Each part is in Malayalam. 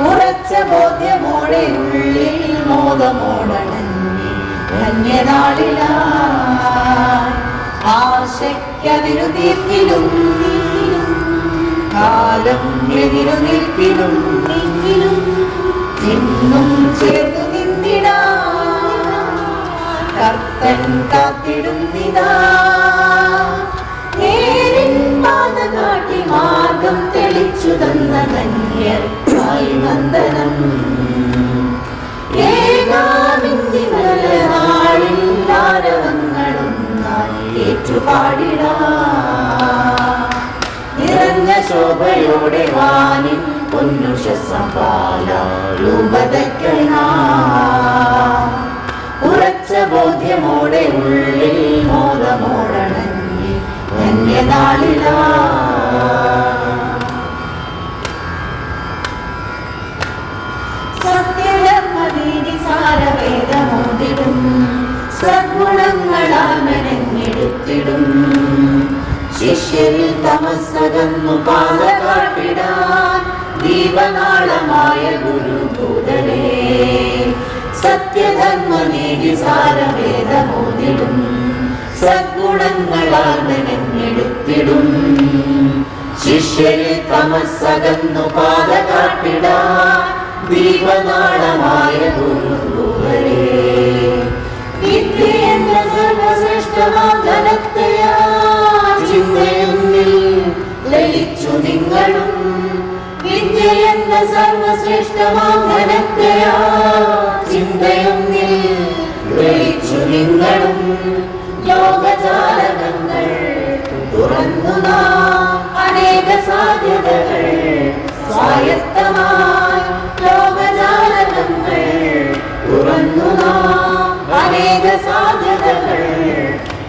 ഉറച്ച ബോധ്യമോടെ ഉള്ളിൽ മോദമോടണഞ്ഞി ധന്യനാളിലായി ആശയ്ക്കതിരു തീർക്കിലും കാലം എതിരു നിൽക്കിലും നിന്നും ചേർന്നു നിന്നിടാ കർത്തൻ കാത്തിടുന്നിതാ നേരിൻ പാത കാട്ടി മാർഗം തെളിച്ചു തന്ന ധന്യർക്കായി വന്ദനം ഏകാമിന്ദിനാളിൽ ആരവങ്ങളൊന്നായി ഏറ്റുപാടിടാ നിറഞ്ഞ ശോഭയോടെ വാനിൻ പൊന്നുഷസംപാല രൂപതയ്ക്കനാ ഉറച്ച ബോധ്യമോടെ ഉള്ളിൽ മോദമോടണഞ്ഞി ധന്യനാളിലാ സത്യധർമ്മനീതി സാരവേദമോദിടും സദ്ഗുണങ്ങളാൽ മെനഞ്ഞെടുത്തിടും ശിഷ്യരിൽ തമസ്സകന്നു പാത കാട്ടിടാൻ ദീപനാളമായ ഗുരുഭൂതനേ സത്യധർമ്മനീതി സാരവേദമോദിടും സദ്ഗുണങ്ങളാൽ മെനഞ്ഞെടുത്തിടും ശിഷ്യരിൽ തമസ്സകന്നു പാത കാട്ടിടാൻ ദീപനാളമായ ഗുരുഭൂതനേ വിദ്യയെന്ന സർവശ്രേഷ്ഠമാം ധനത്തെയാ ചിന്തയൊന്നിൽ ലയിച്ചു നിങ്ങളും വിദ്യയെന്ന സർവശ്രേഷ്ഠമാം ധനത്തെയാ ചിന്തയൊന്നിൽ ലയിച്ചു നിങ്ങളും ലോകജാലകങ്ങൾ തുറന്നു നാം അനേക സാധ്യതകൾ സ്വായത്തമായി ലോകജാലകങ്ങൾ തുറന്നു നാം അനേക സാധ്യതകൾ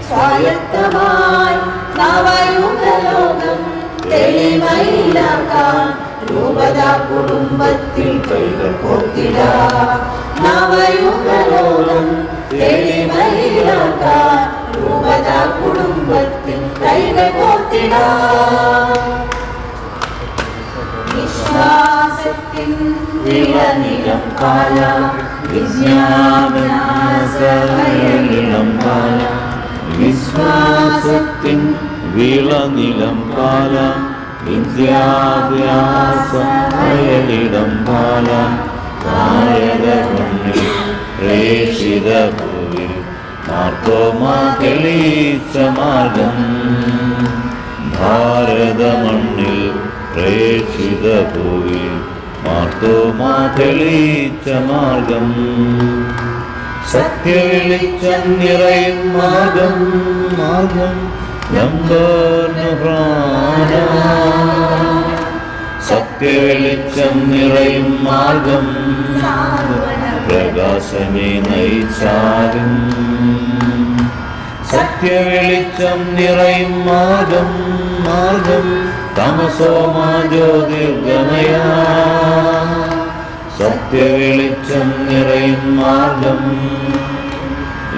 സ്വായത്തമായി നവയുഗലോകം തെളിമയിലാക്കാൻ രൂപതാ കുടുംബത്തിൽ കൈകൾ കോർത്തിടാം നവയുഗലോകം തെളിമയിലാക്കാൻ രൂപതാ കുടുംബത്തിൽ കൈകൾ കോർത്തിടാം വിശ്വാസത്തിൻ വിളനിലം കാല വിജ്ഞാപനാസയം കാല വിശ്വാസത്തിൻ വിളനിലം കാല വിദ്യാഭ്യാസമയലിടം കാല നായകമണ്ണിൽ പ്രേഷിത ഭൂവിൽ മാർത്തോമാ തെളിയിച്ച മാർഗം ഭാരതമണ്ണിൽ പ്രേഷിത ഭൂവിൽ മാർത്തോമാ തെളിയിച്ച മാർഗം സത്യവെളിച്ചം നിറയും മാർഗം മാർഗം സത്യവെളിച്ചം നിറയും മാർഗം പ്രകാശമേ നയിച്ചാലും സത്യവെളിച്ചം നിറയും മാർഗം മാർഗം തമസോമാ ജ്യോതിർഗമയാ സത്യവെളിച്ചം നിറയും മാർഗം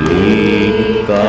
ലീലാ